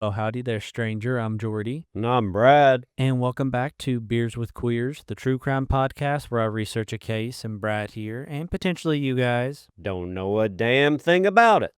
Oh, howdy there, stranger. I'm Jordy. And I'm Brad. And welcome back to Beers with Queers, the true crime podcast where I research a case, and Brad here, and potentially you guys. Don't know a damn thing about it.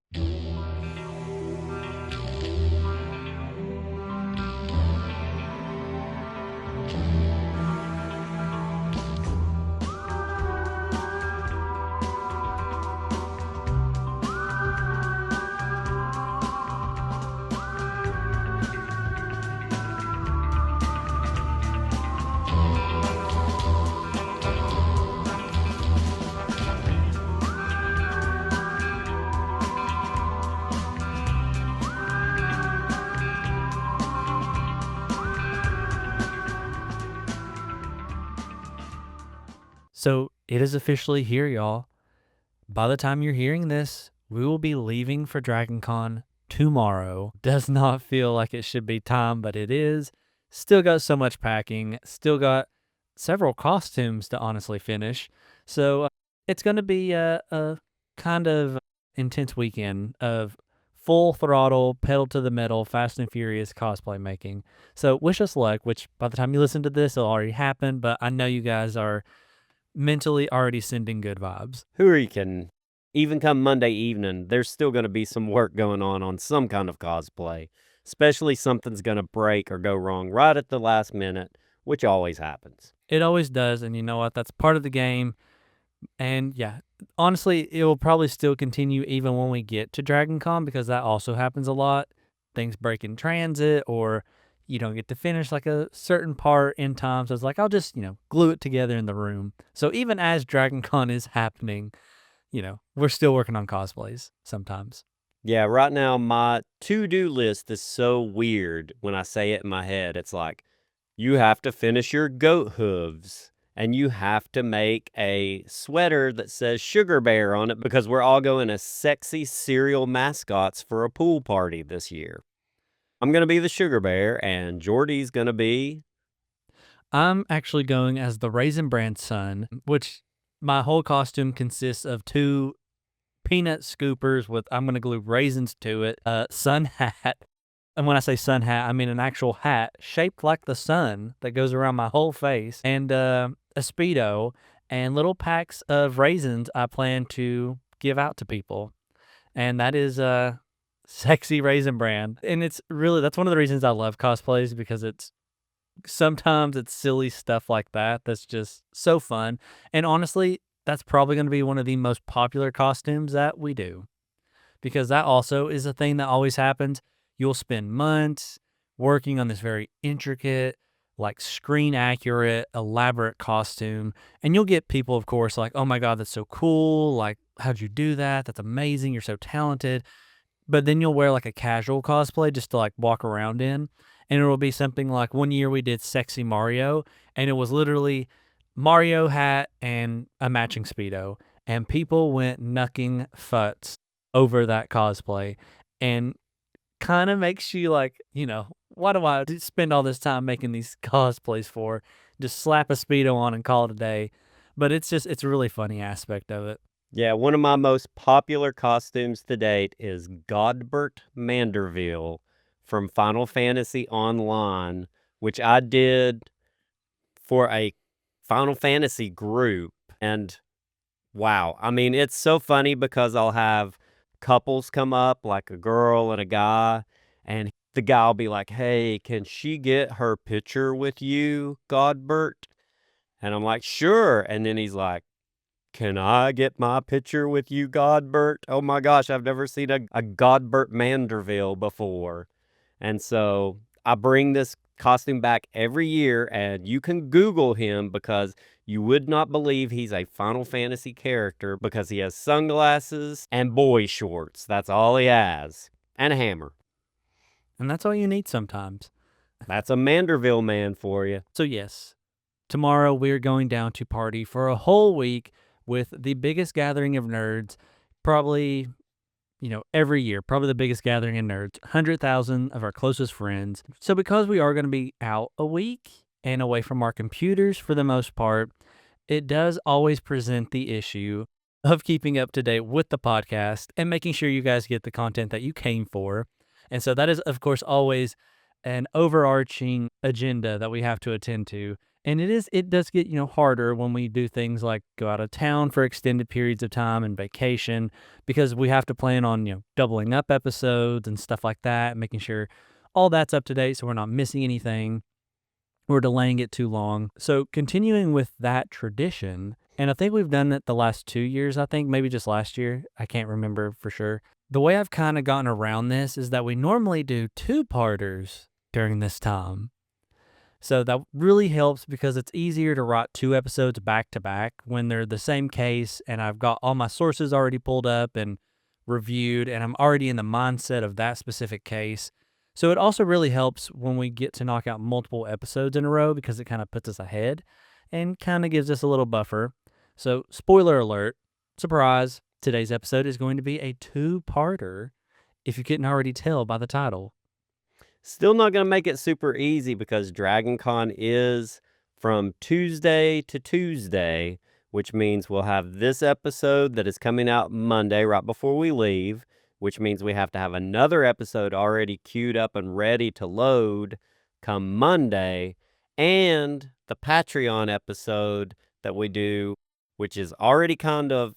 So it is officially here, y'all. By the time you're hearing this, we will be leaving for DragonCon tomorrow. Does not feel like it should be time, but it is. Still got so much packing, still got several costumes to honestly finish. So it's going to be a kind of intense weekend of full throttle, pedal to the metal, Fast and Furious cosplay making. So wish us luck, which by the time you listen to this, it'll already happen, but I know you guys are mentally already sending good vibes. Who are you kidding? Even come Monday evening, there's still going to be some work going on some kind of cosplay. Especially something's going to break or go wrong right at the last minute, which always happens. It always does, and you know what? That's part of the game. And yeah, honestly, it will probably still continue even when we get to DragonCon because that also happens a lot. Things break in transit, or you don't get to finish like a certain part in time. So it's like, I'll just, glue it together in the room. So even as DragonCon is happening, we're still working on cosplays sometimes. Yeah, right now my to-do list is so weird when I say it in my head. It's like, you have to finish your goat hooves. And you have to make a sweater that says Sugar Bear on it because we're all going as sexy cereal mascots for a pool party this year. I'm going to be the Sugar Bear, and Jordy's going to be... I'm actually going as the Raisin Bran son, which my whole costume consists of 2 peanut scoopers with, I'm going to glue raisins to it, sun hat. And when I say sun hat, I mean an actual hat shaped like the sun that goes around my whole face, and a Speedo, and little packs of raisins I plan to give out to people. And that is Sexy Raisin Bran. And it's really, that's one of the reasons I love cosplays, because sometimes it's silly stuff like that that's just so fun. And honestly, that's probably going to be one of the most popular costumes that we do, because that also is a thing that always happens. You'll spend months working on this very intricate, like screen accurate, elaborate costume. And you'll get people, of course, like, oh my God, that's so cool. Like, how'd you do that? That's amazing. You're so talented. But then you'll wear like a casual cosplay just to like walk around in. And it'll be something like, one year we did Sexy Mario, and it was literally Mario hat and a matching Speedo. And people went knucking futs over that cosplay. And kind of makes you like, why do I spend all this time making these cosplays for? Just slap a Speedo on and call it a day. But it's a really funny aspect of it. Yeah, one of my most popular costumes to date is Godbert Manderville from Final Fantasy Online, which I did for a Final Fantasy group. And wow, I mean, it's so funny because I'll have couples come up, like a girl and a guy, and the guy will be like, hey, can she get her picture with you, Godbert? And I'm like, sure. And then he's like, can I get my picture with you, Godbert? Oh my gosh, I've never seen a Godbert Manderville before. And so I bring this costume back every year, and you can Google him because you would not believe he's a Final Fantasy character because he has sunglasses and boy shorts. That's all he has. And a hammer. And that's all you need sometimes. That's a Manderville man for you. So yes, tomorrow we're going down to party for a whole week with the biggest gathering of nerds, probably, every year, probably the biggest gathering of nerds, 100,000 of our closest friends. So because we are going to be out a week and away from our computers for the most part, it does always present the issue of keeping up to date with the podcast and making sure you guys get the content that you came for. And so that is, of course, always an overarching agenda that we have to attend to. And it does get, harder when we do things like go out of town for extended periods of time and vacation, because we have to plan on, doubling up episodes and stuff like that, making sure all that's up to date so we're not missing anything or delaying it too long. So continuing with that tradition, and I think we've done it the last 2 years, I think maybe just last year. I can't remember for sure. The way I've kind of gotten around this is that we normally do two-parters during this time. So that really helps because it's easier to write 2 episodes back to back when they're the same case and I've got all my sources already pulled up and reviewed and I'm already in the mindset of that specific case. So it also really helps when we get to knock out multiple episodes in a row because it kind of puts us ahead and kind of gives us a little buffer. So spoiler alert, surprise, today's episode is going to be a 2-parter, if you couldn't already tell by the title. Still not going to make it super easy because DragonCon is from Tuesday to Tuesday, which means we'll have this episode that is coming out Monday right before we leave, which means we have to have another episode already queued up and ready to load come Monday, and the Patreon episode that we do, which is already kind of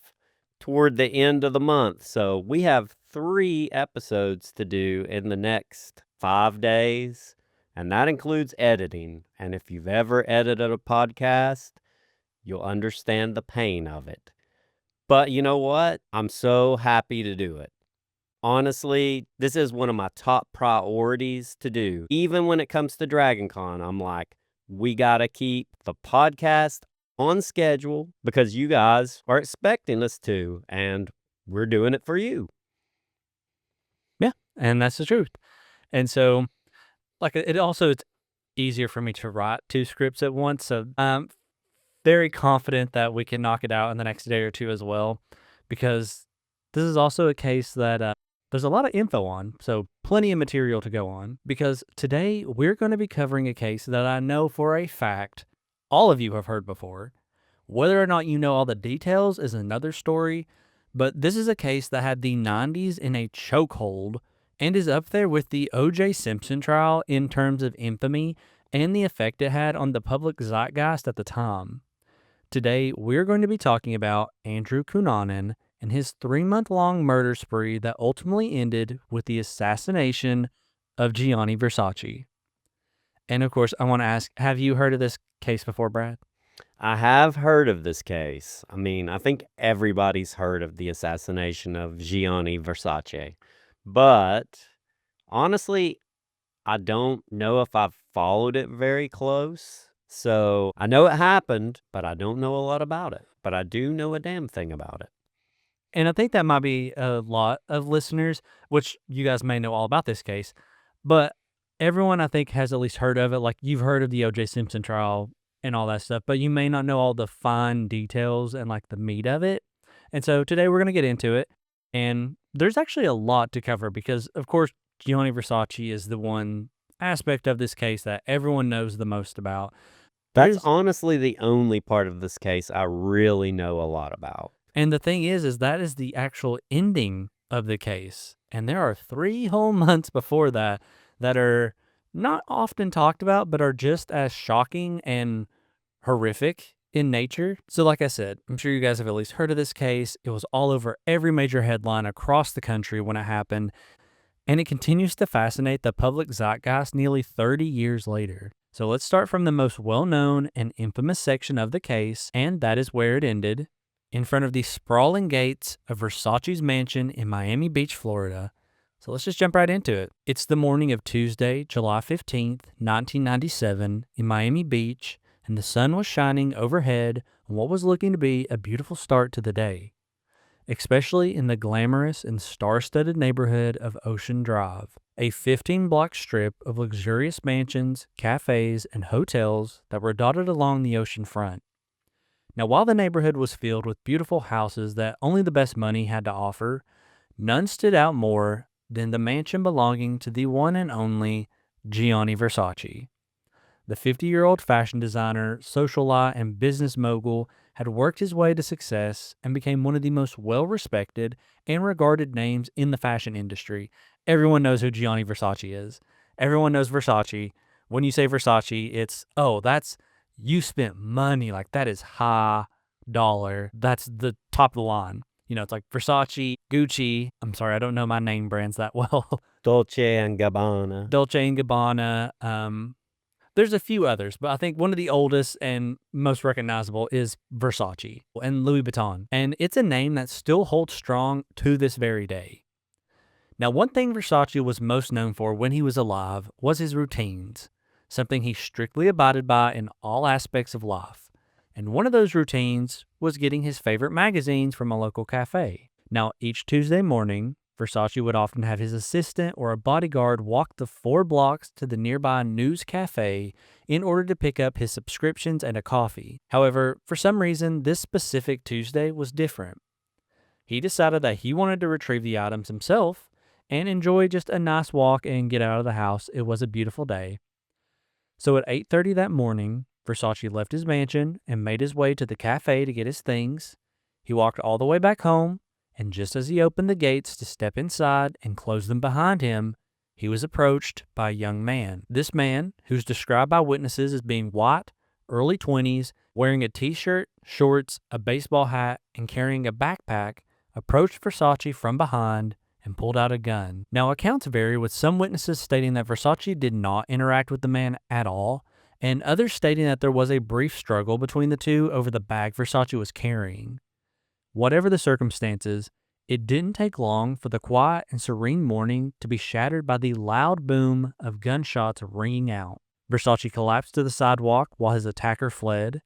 toward the end of the month. So we have 3 episodes to do in the next 5 days, and that includes editing. And if you've ever edited a podcast, you'll understand the pain of it. But you know what? I'm so happy to do it. Honestly, this is one of my top priorities to do. Even when it comes to DragonCon, I'm like, we got to keep the podcast on schedule because you guys are expecting us to, and we're doing it for you. Yeah, and that's the truth. And so, it's easier for me to write 2 scripts at once. So I'm very confident that we can knock it out in the next day or 2 as well, because this is also a case that there's a lot of info on, so plenty of material to go on. Because today we're going to be covering a case that I know for a fact all of you have heard before. Whether or not you know all the details is another story, but this is a case that had the 90s in a chokehold and is up there with the O.J. Simpson trial in terms of infamy and the effect it had on the public zeitgeist at the time. Today, we're going to be talking about Andrew Cunanan and his 3-month-long murder spree that ultimately ended with the assassination of Gianni Versace. And of course, I want to ask, have you heard of this case before, Brad? I have heard of this case. I mean, I think everybody's heard of the assassination of Gianni Versace. But honestly, I don't know if I've followed it very close. So I know it happened, but I don't know a lot about it. But I do know a damn thing about it. And I think that might be a lot of listeners, which you guys may know all about this case, but everyone I think has at least heard of it. Like you've heard of the O.J. Simpson trial and all that stuff, but you may not know all the fine details and like the meat of it. And so today we're going to get into it. And there's actually a lot to cover because, of course, Gianni Versace is the one aspect of this case that everyone knows the most about. That's honestly the only part of this case I really know a lot about. And the thing is that is the actual ending of the case. And there are 3 whole months before that that are not often talked about, but are just as shocking and horrific in nature. So like I said, I'm sure you guys have at least heard of this case. It was all over every major headline across the country when it happened. And it continues to fascinate the public zeitgeist nearly 30 years later. So let's start from the most well-known and infamous section of the case, and that is where it ended, in front of the sprawling gates of Versace's mansion in Miami Beach, Florida. So let's just jump right into it. It's the morning of Tuesday, July 15th, 1997, in Miami Beach, and the sun was shining overhead on what was looking to be a beautiful start to the day, especially in the glamorous and star-studded neighborhood of Ocean Drive, a 15-block strip of luxurious mansions, cafes, and hotels that were dotted along the ocean front. Now, while the neighborhood was filled with beautiful houses that only the best money had to offer, none stood out more than the mansion belonging to the one and only Gianni Versace. The 50-year-old fashion designer, socialite, and business mogul had worked his way to success and became one of the most well-respected and regarded names in the fashion industry, everyone knows who Gianni Versace is. Everyone knows Versace. When you say Versace, it's, oh, that's, you spent money. Like, that is high dollar. That's the top of the line. You know, it's like Versace, Gucci. I'm sorry, I don't know my name brands that well. Dolce and Gabbana. Dolce and Gabbana. There's a few others, but I think one of the oldest and most recognizable is Versace and Louis Vuitton. And it's a name that still holds strong to this very day. Now, one thing Versace was most known for when he was alive was his routines, something he strictly abided by in all aspects of life. And one of those routines was getting his favorite magazines from a local cafe. Now, each Tuesday morning, Versace would often have his assistant or a bodyguard walk the 4 blocks to the nearby news cafe in order to pick up his subscriptions and a coffee. However, for some reason, this specific Tuesday was different. He decided that he wanted to retrieve the items himself and enjoy just a nice walk and get out of the house. It was a beautiful day. So at 8:30 that morning, Versace left his mansion and made his way to the cafe to get his things. He walked all the way back home, and just as he opened the gates to step inside and close them behind him, he was approached by a young man. This man, who's described by witnesses as being white, early 20s, wearing a t-shirt, shorts, a baseball hat, and carrying a backpack, approached Versace from behind and pulled out a gun. Now, accounts vary, with some witnesses stating that Versace did not interact with the man at all, and others stating that there was a brief struggle between the two over the bag Versace was carrying. Whatever the circumstances, it didn't take long for the quiet and serene morning to be shattered by the loud boom of gunshots ringing out. Versace collapsed to the sidewalk while his attacker fled.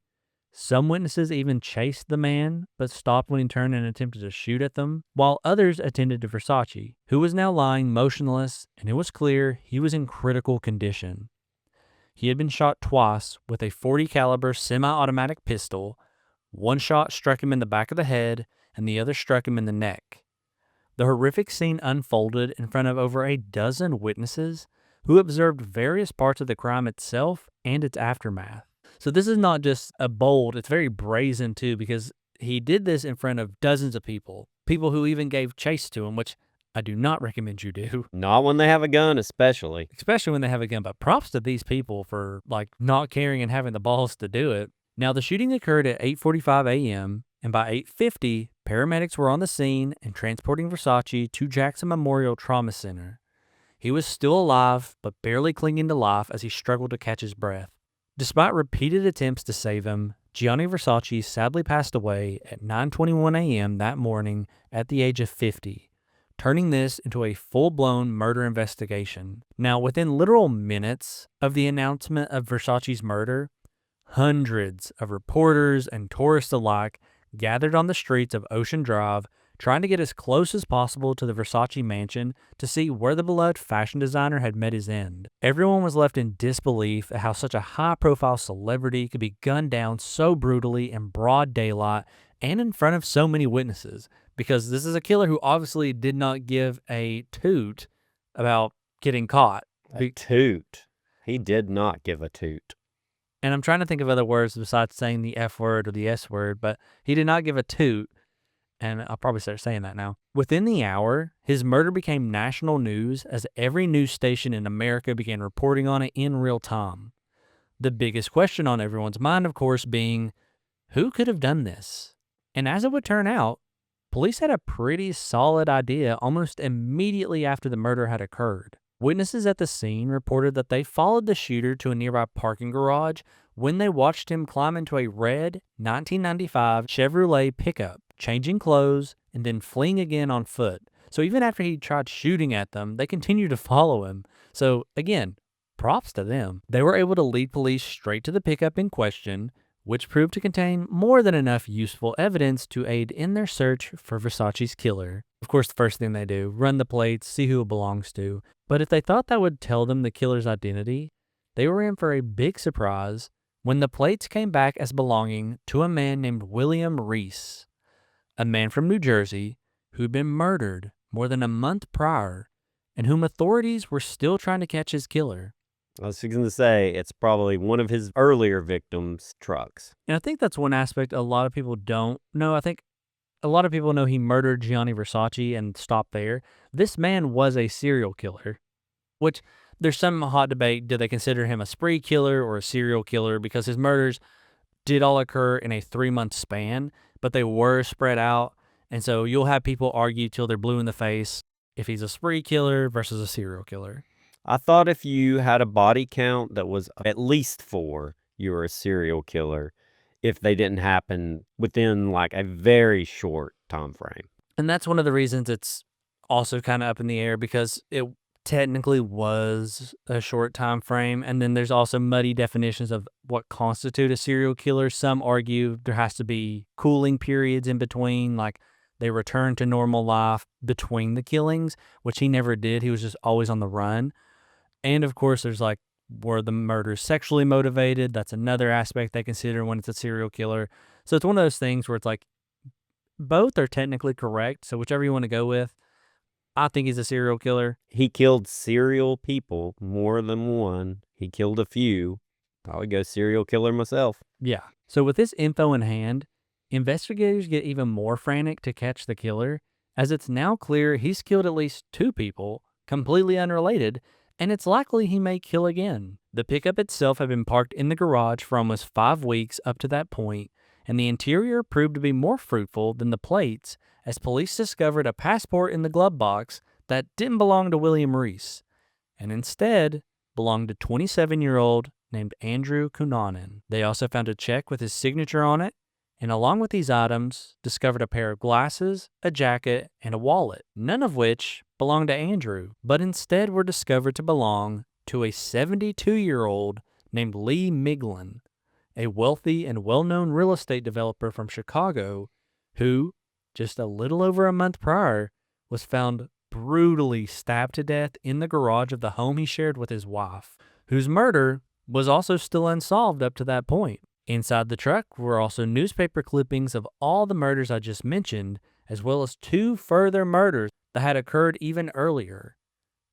Some witnesses even chased the man, but stopped when he turned and attempted to shoot at them, while others attended to Versace, who was now lying motionless, and it was clear he was in critical condition. He had been shot twice with a .40 caliber semi-automatic pistol. One shot struck him in the back of the head, and the other struck him in the neck. The horrific scene unfolded in front of over a dozen witnesses who observed various parts of the crime itself and its aftermath. So this is not just a bold, it's very brazen too, because he did this in front of dozens of people who even gave chase to him, which I do not recommend you do. Not when they have a gun, especially. Especially when they have a gun, but props to these people for like not caring and having the balls to do it. Now, the shooting occurred at 8:45 a.m., and by 8:50, paramedics were on the scene and transporting Versace to Jackson Memorial Trauma Center. He was still alive, but barely clinging to life as he struggled to catch his breath. Despite repeated attempts to save him, Gianni Versace sadly passed away at 9:21 a.m. that morning at the age of 50, turning this into a full-blown murder investigation. Now, within literal minutes of the announcement of Versace's murder, hundreds of reporters and tourists alike gathered on the streets of Ocean Drive, trying to get as close as possible to the Versace mansion to see where the beloved fashion designer had met his end. Everyone was left in disbelief at how such a high-profile celebrity could be gunned down so brutally in broad daylight and in front of so many witnesses, because this is a killer who obviously did not give a toot about getting caught. A toot. He did not give a toot. And I'm trying to think of other words besides saying the F word or the S word, but he did not give a toot. And I'll probably start saying that now. Within the hour, his murder became national news as every news station in America began reporting on it in real time. The biggest question on everyone's mind, of course, being, who could have done this? And as it would turn out, police had a pretty solid idea almost immediately after the murder had occurred. Witnesses at the scene reported that they followed the shooter to a nearby parking garage when they watched him climb into a red 1995 Chevrolet pickup, changing clothes, and then fleeing again on foot. So even after he tried shooting at them, they continued to follow him. So again, props to them. They were able to lead police straight to the pickup in question, which proved to contain more than enough useful evidence to aid in their search for Versace's killer. Of course, the first thing they do, run the plates, see who it belongs to. But if they thought that would tell them the killer's identity, they were in for a big surprise when the plates came back as belonging to a man named William Reese, a man from New Jersey who'd been murdered more than a month prior and whom authorities were still trying to catch his killer. I was going to say, it's probably one of his earlier victims' trucks. And I think that's one aspect a lot of people don't know. I think a lot of people know he murdered Gianni Versace and stopped there. This man was a serial killer, which there's some hot debate. Do they consider him a spree killer or a serial killer? Because his murders did all occur in a 3-month span, but they were spread out. And so you'll have people argue till they're blue in the face if he's a spree killer versus a serial killer. I thought if you had a body count that was at least 4, you were a serial killer if they didn't happen within like a very short time frame. And that's one of the reasons it's also kind of up in the air, because it technically was a short time frame. And then there's also muddy definitions of what constitute a serial killer. Some argue there has to be cooling periods in between, like they return to normal life between the killings, which he never did. He was just always on the run. And of course, there's like, were the murders sexually motivated? That's another aspect they consider when it's a serial killer. So it's one of those things where it's like both are technically correct. So whichever you want to go with, I think he's a serial killer. He killed serial people, more than one. He killed a few. I would go serial killer myself. Yeah. So with this info in hand, investigators get even more frantic to catch the killer, as it's now clear he's killed at least 2 people, completely unrelated, and it's likely he may kill again. The pickup itself had been parked in the garage for almost 5 weeks up to that point, and the interior proved to be more fruitful than the plates, as police discovered a passport in the glove box that didn't belong to William Reese, and instead belonged to 27-year-old named Andrew Cunanan. They also found a check with his signature on it, and along with these items, discovered a pair of glasses, a jacket, and a wallet, none of which belonged to Andrew, but instead were discovered to belong to a 72-year-old named Lee Miglin, a wealthy and well-known real estate developer from Chicago who, just a little over a month prior, was found brutally stabbed to death in the garage of the home he shared with his wife, whose murder was also still unsolved up to that point. Inside the truck were also newspaper clippings of all the murders I just mentioned, as well as 2 further murders that had occurred even earlier,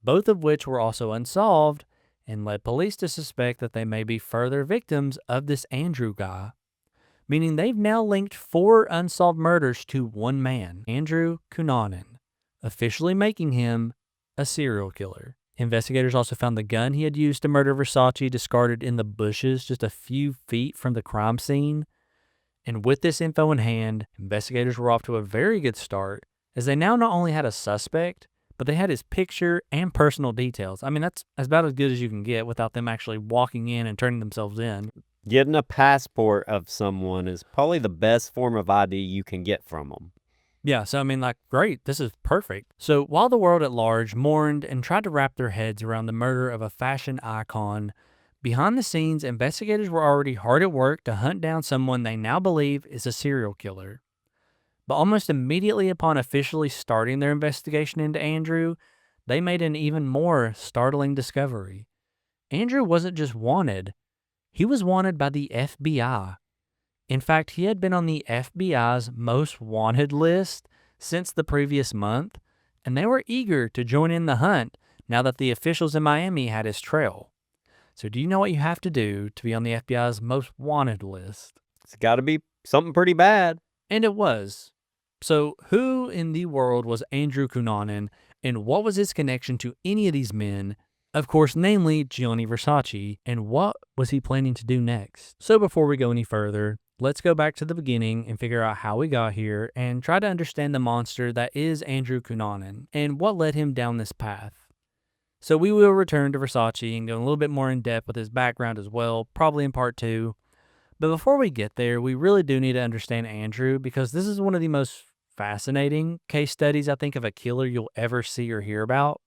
both of which were also unsolved and led police to suspect that they may be further victims of this Andrew guy, meaning they've now linked 4 unsolved murders to one man, Andrew Cunanan, officially making him a serial killer. Investigators also found the gun he had used to murder Versace discarded in the bushes just a few feet from the crime scene. And with this info in hand, investigators were off to a very good start, as they now not only had a suspect, but they had his picture and personal details. I mean, that's about as good as you can get without them actually walking in and turning themselves in. Getting a passport of someone is probably the best form of ID you can get from them. Yeah, so I mean, like, great, this is perfect. So while the world at large mourned and tried to wrap their heads around the murder of a fashion icon, behind the scenes, investigators were already hard at work to hunt down someone they now believe is a serial killer. But almost immediately upon officially starting their investigation into Andrew, they made an even more startling discovery. Andrew wasn't just wanted, he was wanted by the FBI. In fact, he had been on the FBI's most wanted list since the previous month, and they were eager to join in the hunt now that the officials in Miami had his trail. So do you know what you have to do to be on the FBI's most wanted list? It's got to be something pretty bad. And it was. So who in the world was Andrew Cunanan, and what was his connection to any of these men? Of course, namely Gianni Versace, and what was he planning to do next? So before we go any further, let's go back to the beginning and figure out how we got here and try to understand the monster that is Andrew Cunanan and what led him down this path. So we will return to Versace and go a little bit more in depth with his background as well, probably in part 2. But before we get there, we really do need to understand Andrew, because this is one of the most fascinating case studies I think of a killer you'll ever see or hear about.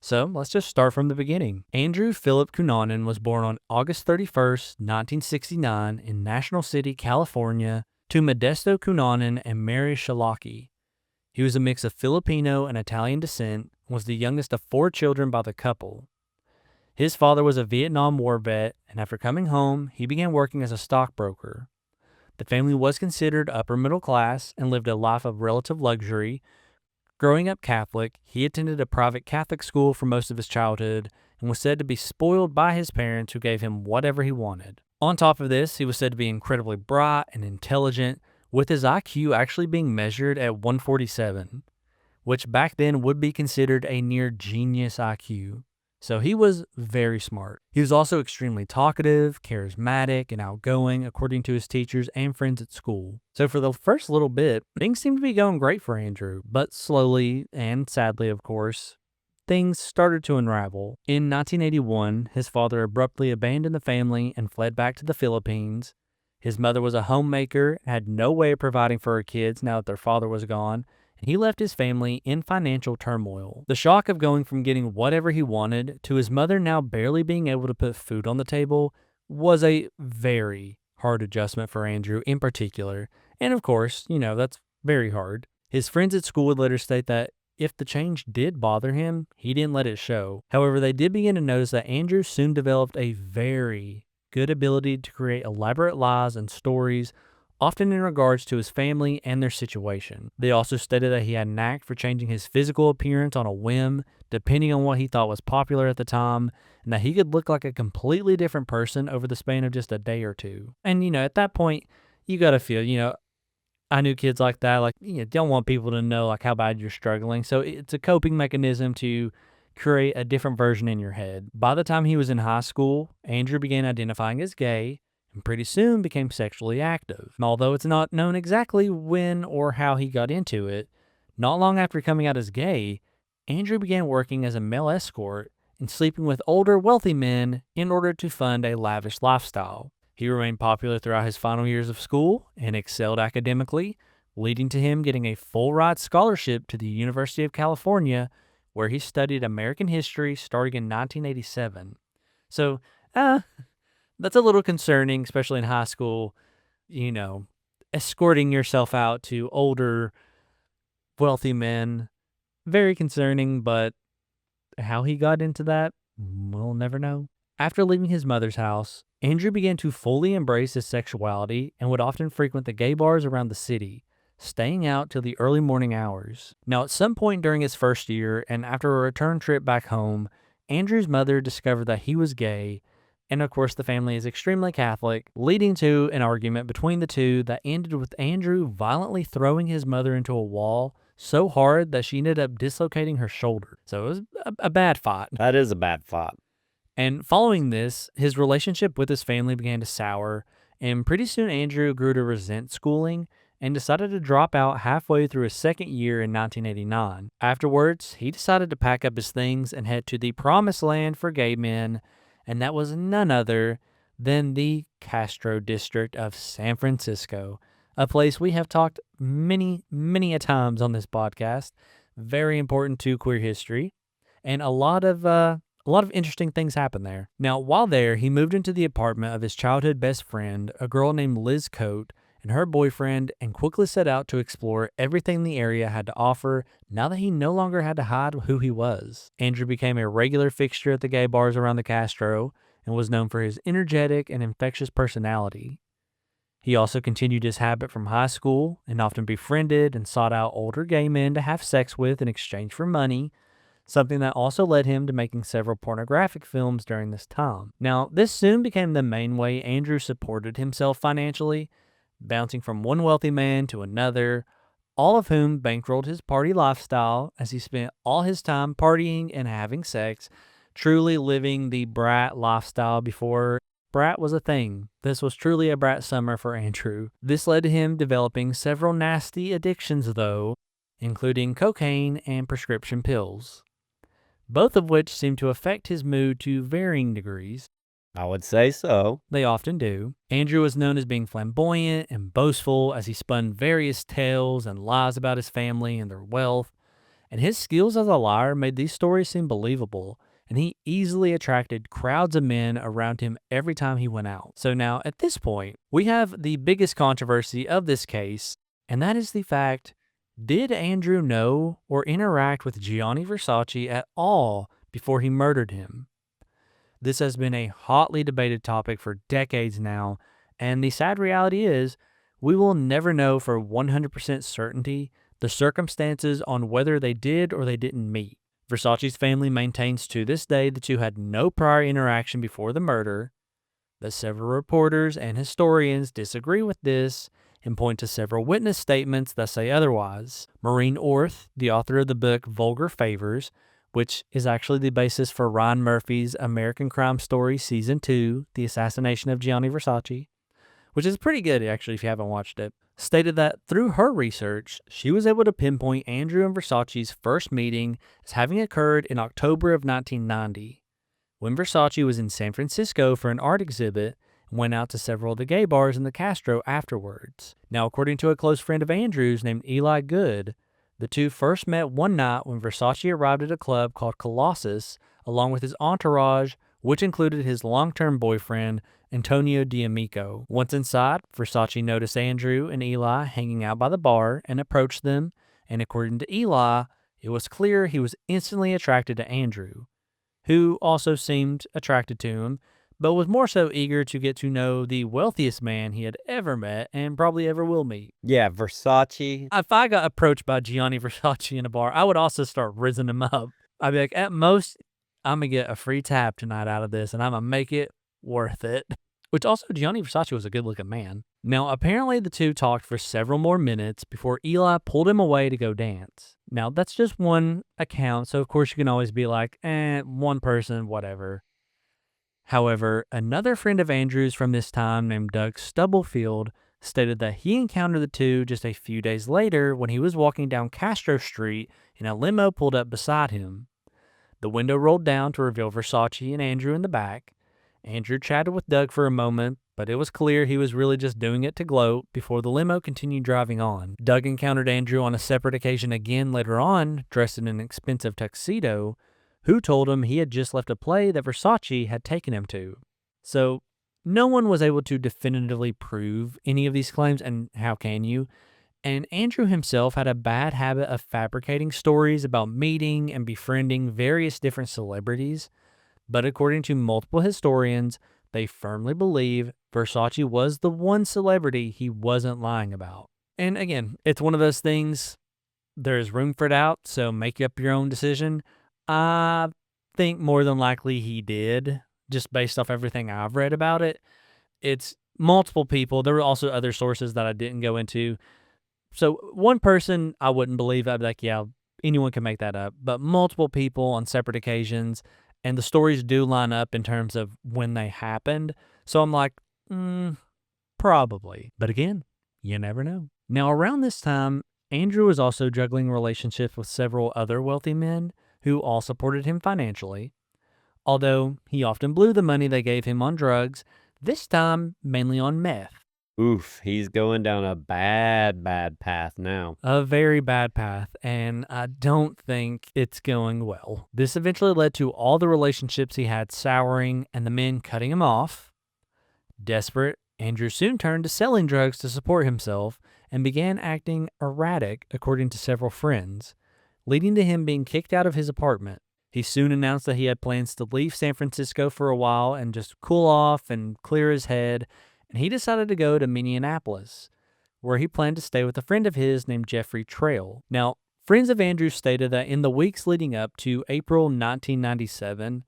So let's just start from the beginning. Andrew Philip Cunanan was born on August 31st, 1969 in National City, California, to Modesto Cunanan and Mary Shalaki. He was a mix of Filipino and Italian descent and was the youngest of 4 children by the couple. His father was a Vietnam War vet, and after coming home, he began working as a stockbroker. The family was considered upper middle class and lived a life of relative luxury. Growing up Catholic, he attended a private Catholic school for most of his childhood and was said to be spoiled by his parents, who gave him whatever he wanted. On top of this, he was said to be incredibly bright and intelligent, with his IQ actually being measured at 147, which back then would be considered a near genius IQ. So he was very smart. He was also extremely talkative, charismatic, and outgoing, according to his teachers and friends at school. So for the first little bit, things seemed to be going great for Andrew, but slowly, and sadly of course, things started to unravel. In 1981, his father abruptly abandoned the family and fled back to the Philippines. His mother was a homemaker, had no way of providing for her kids now that their father was gone, and he left his family in financial turmoil. The shock of going from getting whatever he wanted to his mother now barely being able to put food on the table was a very hard adjustment for Andrew in particular. And of course, that's very hard. His friends at school would later state that if the change did bother him, he didn't let it show. However, they did begin to notice that Andrew soon developed a very good ability to create elaborate lies and stories, often in regards to his family and their situation. They also stated that he had a knack for changing his physical appearance on a whim, depending on what he thought was popular at the time, and that he could look like a completely different person over the span of just a day or two. And, at that point, you gotta feel, I knew kids like that, like, don't want people to know, like, how bad you're struggling. So it's a coping mechanism to create a different version in your head. By the time he was in high school, Andrew began identifying as gay and pretty soon became sexually active. And although it's not known exactly when or how he got into it, not long after coming out as gay, Andrew began working as a male escort and sleeping with older, wealthy men in order to fund a lavish lifestyle. He remained popular throughout his final years of school and excelled academically, leading to him getting a full-ride scholarship to the University of California, where he studied American history starting in 1987. So, that's a little concerning, especially in high school, escorting yourself out to older, wealthy men. Very concerning, but how he got into that, we'll never know. After leaving his mother's house, Andrew began to fully embrace his sexuality and would often frequent the gay bars around the city, staying out till the early morning hours. Now, at some point during his first year and after a return trip back home, Andrew's mother discovered that he was gay, and of course the family is extremely Catholic, leading to an argument between the two that ended with Andrew violently throwing his mother into a wall so hard that she ended up dislocating her shoulder. So it was a bad fight. That is a bad fight. And following this, his relationship with his family began to sour, and pretty soon Andrew grew to resent schooling and decided to drop out halfway through his second year in 1989. Afterwards, he decided to pack up his things and head to the promised land for gay men, and that was none other than the Castro district of San Francisco, a place we have talked many, many a times on this podcast. Very important to queer history, and a lot of interesting things happened there. Now, while there, he moved into the apartment of his childhood best friend, a girl named Liz Coate, and her boyfriend, and quickly set out to explore everything the area had to offer now that he no longer had to hide who he was. Andrew became a regular fixture at the gay bars around the Castro and was known for his energetic and infectious personality. He also continued his habit from high school and often befriended and sought out older gay men to have sex with in exchange for money, something that also led him to making several pornographic films during this time. Now, this soon became the main way Andrew supported himself financially, bouncing from one wealthy man to another, all of whom bankrolled his party lifestyle as he spent all his time partying and having sex, truly living the brat lifestyle before brat was a thing. This was truly a brat summer for Andrew. This led to him developing several nasty addictions, though, including cocaine and prescription pills, both of which seemed to affect his mood to varying degrees. I would say so. They often do. Andrew was known as being flamboyant and boastful as he spun various tales and lies about his family and their wealth, and his skills as a liar made these stories seem believable, and he easily attracted crowds of men around him every time he went out. So now, at this point, we have the biggest controversy of this case, and that is the fact, did Andrew know or interact with Gianni Versace at all before he murdered him? This has been a hotly debated topic for decades now, and the sad reality is we will never know for 100% certainty the circumstances on whether they did or they didn't meet. Versace's family maintains to this day the two had no prior interaction before the murder, that several reporters and historians disagree with this, and point to several witness statements that say otherwise. Maureen Orth, the author of the book Vulgar Favors, which is actually the basis for Ryan Murphy's American Crime Story Season 2, The Assassination of Gianni Versace, which is pretty good actually if you haven't watched it, stated that through her research, she was able to pinpoint Andrew and Versace's first meeting as having occurred in October of 1990, when Versace was in San Francisco for an art exhibit and went out to several of the gay bars in the Castro afterwards. Now, according to a close friend of Andrew's named Eli Good, the two first met one night when Versace arrived at a club called Colossus along with his entourage, which included his long-term boyfriend, Antonio D'Amico. Once inside, Versace noticed Andrew and Eli hanging out by the bar and approached them, and according to Eli, it was clear he was instantly attracted to Andrew, who also seemed attracted to him, but was more so eager to get to know the wealthiest man he had ever met and probably ever will meet. Yeah, Versace. If I got approached by Gianni Versace in a bar, I would also start rizzing him up. I'd be like, at most, I'm going to get a free tab tonight out of this, and I'm going to make it worth it. Which also, Gianni Versace was a good-looking man. Now, apparently the two talked for several more minutes before Eli pulled him away to go dance. Now, that's just one account, so of course you can always be like, one person, whatever. However, another friend of Andrew's from this time named Doug Stubblefield stated that he encountered the two just a few days later when he was walking down Castro Street and a limo pulled up beside him. The window rolled down to reveal Versace and Andrew in the back. Andrew chatted with Doug for a moment, but it was clear he was really just doing it to gloat before the limo continued driving on. Doug encountered Andrew on a separate occasion again later on, dressed in an expensive tuxedo, who told him he had just left a play that Versace had taken him to. So, no one was able to definitively prove any of these claims, and how can you? And Andrew himself had a bad habit of fabricating stories about meeting and befriending various different celebrities, but according to multiple historians, they firmly believe Versace was the one celebrity he wasn't lying about. And again, it's one of those things, there's room for doubt, so make up your own decision. I think more than likely he did, just based off everything I've read about it. It's multiple people. There were also other sources that I didn't go into. So one person I wouldn't believe. I'd be like, yeah, anyone can make that up. But multiple people on separate occasions, and the stories do line up in terms of when they happened. So I'm like, probably. But again, you never know. Now, around this time, Andrew was also juggling relationships with several other wealthy men who all supported him financially. Although he often blew the money they gave him on drugs, this time mainly on meth. Oof, he's going down a bad path now. A very bad path, and I don't think it's going well. This eventually led to all the relationships he had souring and the men cutting him off. Desperate, Andrew soon turned to selling drugs to support himself and began acting erratic, according to several friends, leading to him being kicked out of his apartment. He soon announced that he had plans to leave San Francisco for a while and just cool off and clear his head, and he decided to go to Minneapolis, where he planned to stay with a friend of his named Jeffrey Trail. Now, friends of Andrew stated that in the weeks leading up to April 1997,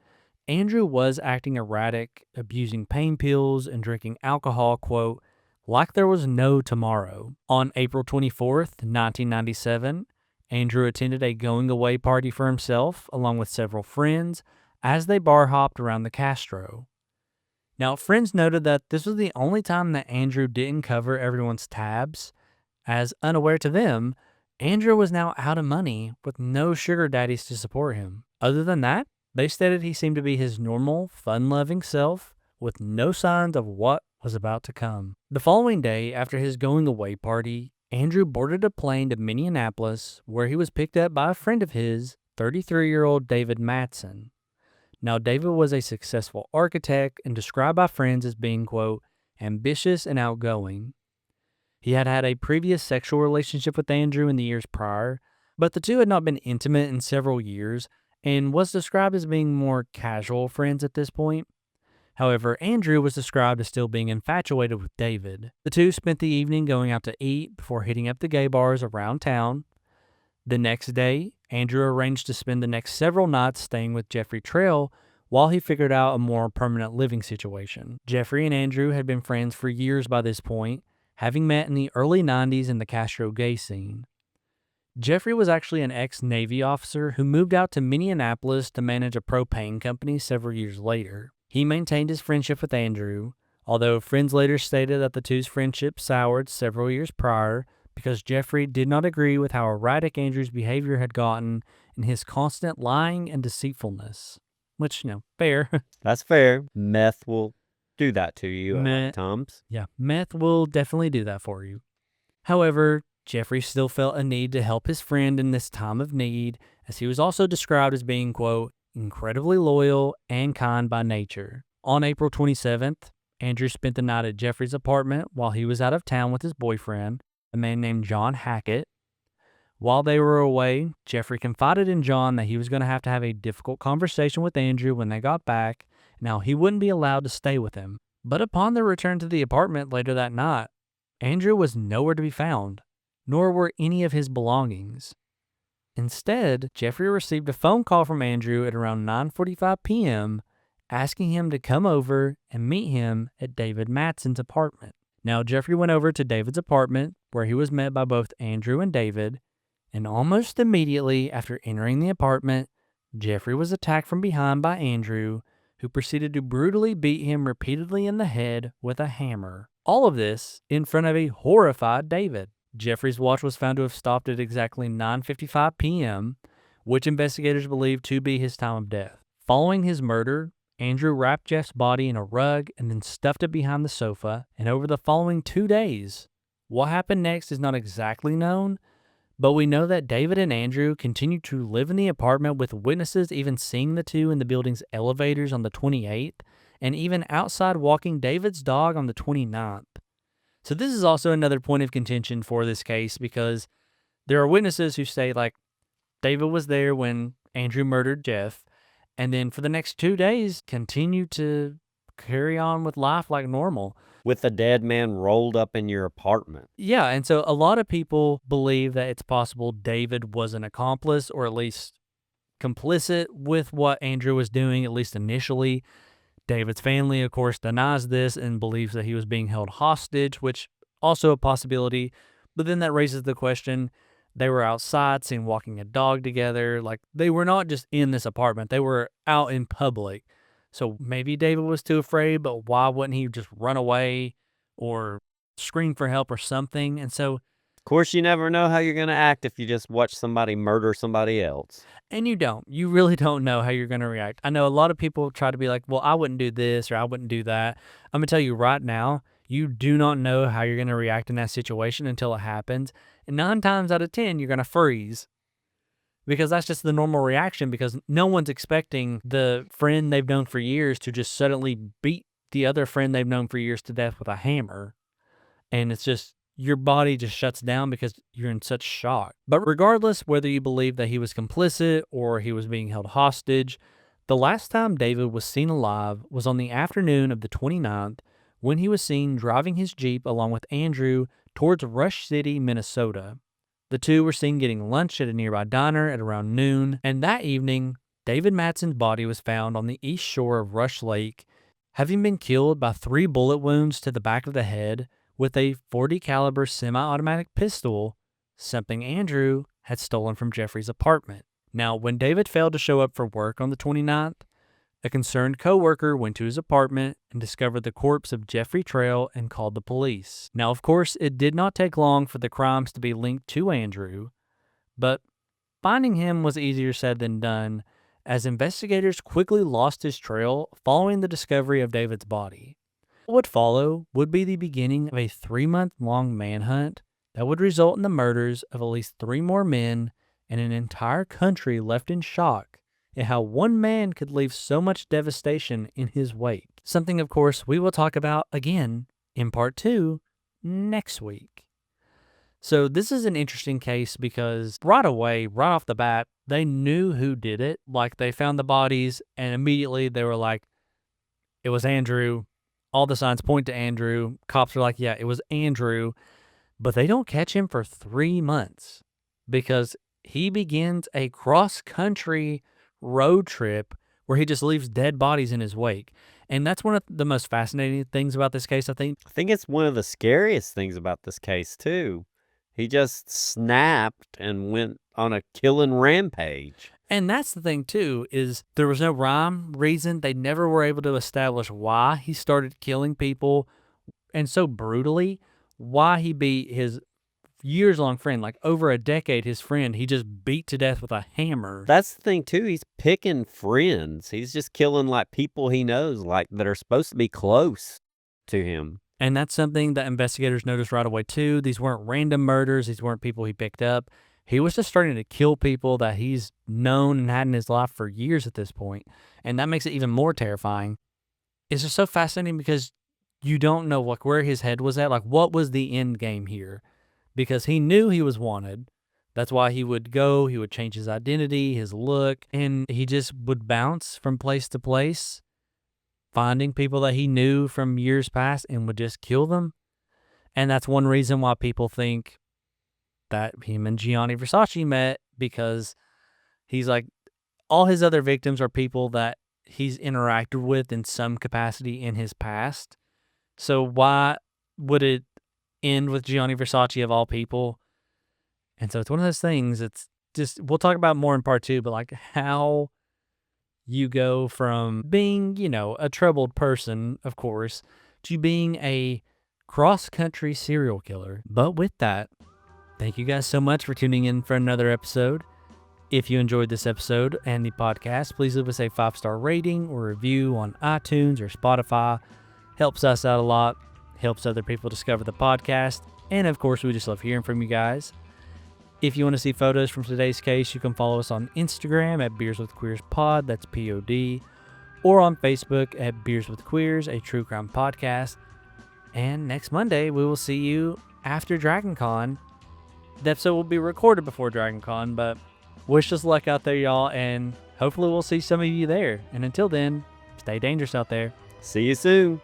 Andrew was acting erratic, abusing pain pills, and drinking alcohol, quote, like there was no tomorrow. On April 24th, 1997, Andrew attended a going-away party for himself, along with several friends, as they bar hopped around the Castro. Now, friends noted that this was the only time that Andrew didn't cover everyone's tabs, as unaware to them, Andrew was now out of money with no sugar daddies to support him. Other than that, they stated he seemed to be his normal, fun-loving self with no signs of what was about to come. The following day, after his going-away party, Andrew boarded a plane to Minneapolis, where he was picked up by a friend of his, 33-year-old David Matson. Now, David was a successful architect and described by friends as being, quote, ambitious and outgoing. He had had a previous sexual relationship with Andrew in the years prior, but the two had not been intimate in several years and was described as being more casual friends at this point. However, Andrew was described as still being infatuated with David. The two spent the evening going out to eat before hitting up the gay bars around town. The next day, Andrew arranged to spend the next several nights staying with Jeffrey Trail while he figured out a more permanent living situation. Jeffrey and Andrew had been friends for years by this point, having met in the early 90s in the Castro gay scene. Jeffrey was actually an ex-Navy officer who moved out to Minneapolis to manage a propane company several years later. He maintained his friendship with Andrew, although friends later stated that the two's friendship soured several years prior because Jeffrey did not agree with how erratic Andrew's behavior had gotten and his constant lying and deceitfulness. Which, fair. That's fair. Meth will do that to you Meh. at times. Yeah, meth will definitely do that for you. However, Jeffrey still felt a need to help his friend in this time of need, as he was also described as being, quote, incredibly loyal and kind by nature. On April 27th, Andrew spent the night at Jeffrey's apartment while he was out of town with his boyfriend, a man named John Hackett. While they were away, Jeffrey confided in John that he was going to have a difficult conversation with Andrew when they got back. Now, he wouldn't be allowed to stay with him. But upon their return to the apartment later that night, Andrew was nowhere to be found, nor were any of his belongings. Instead, Jeffrey received a phone call from Andrew at around 9:45 p.m. asking him to come over and meet him at David Matson's apartment. Now, Jeffrey went over to David's apartment, where he was met by both Andrew and David, and almost immediately after entering the apartment, Jeffrey was attacked from behind by Andrew, who proceeded to brutally beat him repeatedly in the head with a hammer. All of this in front of a horrified David. Jeffrey's watch was found to have stopped at exactly 9:55 p.m., which investigators believe to be his time of death. Following his murder, Andrew wrapped Jeff's body in a rug and then stuffed it behind the sofa, and over the following 2 days, what happened next is not exactly known, but we know that David and Andrew continued to live in the apartment, with witnesses even seeing the two in the building's elevators on the 28th, and even outside walking David's dog on the 29th. So this is also another point of contention for this case, because there are witnesses who say, like, David was there when Andrew murdered Jeff, and then for the next 2 days continued to carry on with life like normal. With a dead man rolled up in your apartment. Yeah, and so a lot of people believe that it's possible David was an accomplice, or at least complicit with what Andrew was doing, at least initially. David's family, of course, denies this and believes that he was being held hostage, which also a possibility. But then that raises the question, they were outside seen walking a dog together. Like, they were not just in this apartment, they were out in public. So maybe David was too afraid, but why wouldn't he just run away or scream for help or something? And so, Of course, you never know how you're going to act if you just watch somebody murder somebody else. and you really don't know how you're going to react. I know a lot of people try to be like, well, I wouldn't do this or I wouldn't do that. I'm going to tell you right now, you do not know how you're going to react in that situation until it happens. And 9 times out of 10, you're going to freeze. Because that's just the normal reaction, because no one's expecting the friend they've known for years to just suddenly beat the other friend they've known for years to death with a hammer. And it's just, your body just shuts down because you're in such shock. But regardless whether you believe that he was complicit or he was being held hostage, the last time David was seen alive was on the afternoon of the 29th, when he was seen driving his Jeep along with Andrew towards Rush City, Minnesota. The two were seen getting lunch at a nearby diner at around noon, and that evening, David Matson's body was found on the east shore of Rush Lake, having been killed by 3 bullet wounds to the back of the head with a .40 caliber semi-automatic pistol, something Andrew had stolen from Jeffrey's apartment. Now, when David failed to show up for work on the 29th, a concerned coworker went to his apartment and discovered the corpse of Jeffrey Trail and called the police. Now, of course, it did not take long for the crimes to be linked to Andrew, but finding him was easier said than done, as investigators quickly lost his trail following the discovery of David's body. What would follow would be the beginning of a 3-month-long manhunt that would result in the murders of at least 3 more men and an entire country left in shock at how one man could leave so much devastation in his wake. Something, of course, we will talk about again in part 2 next week. So this is an interesting case because right away, right off the bat, they knew who did it. Like, they found the bodies and immediately they were like, it was Andrew. All the signs point to Andrew. Cops are like, yeah, it was Andrew. But they don't catch him for 3 months because he begins a cross-country road trip where he just leaves dead bodies in his wake. And that's one of the most fascinating things about this case, I think. I think it's one of the scariest things about this case, too. He just snapped and went on a killing rampage. And that's the thing, too, is there was no rhyme, reason. They never were able to establish why he started killing people and so brutally, why he beat his years-long friend, like over a decade, his friend, he just beat to death with a hammer. That's the thing, too. He's picking friends. He's just killing, like, people he knows, like, that are supposed to be close to him. And that's something that investigators noticed right away, too. These weren't random murders. These weren't people he picked up. He was just starting to kill people that he's known and had in his life for years at this point. And that makes it even more terrifying. It's just so fascinating because you don't know like where his head was at. Like, what was the end game here? Because he knew he was wanted. That's why he would go, he would change his identity, his look, and he just would bounce from place to place, finding people that he knew from years past and would just kill them. And that's one reason why people think that him and Gianni Versace met, because he's like, all his other victims are people that he's interacted with in some capacity in his past. So why would it end with Gianni Versace of all people? And so it's one of those things, it's just, we'll talk about more in part 2, but like how you go from being, a troubled person, of course, to being a cross-country serial killer. But with that, thank you guys so much for tuning in for another episode. If you enjoyed this episode and the podcast, please leave us a 5-star rating or review on iTunes or Spotify. Helps us out a lot, helps other people discover the podcast, and of course, we just love hearing from you guys. If you want to see photos from today's case, you can follow us on Instagram at Beers with Queers Pod, that's POD, or on Facebook at Beers with Queers, a true crime podcast. And next Monday, we will see you after DragonCon. The episode will be recorded before DragonCon, but wish us luck out there, y'all, and hopefully we'll see some of you there. And until then, stay dangerous out there. See you soon.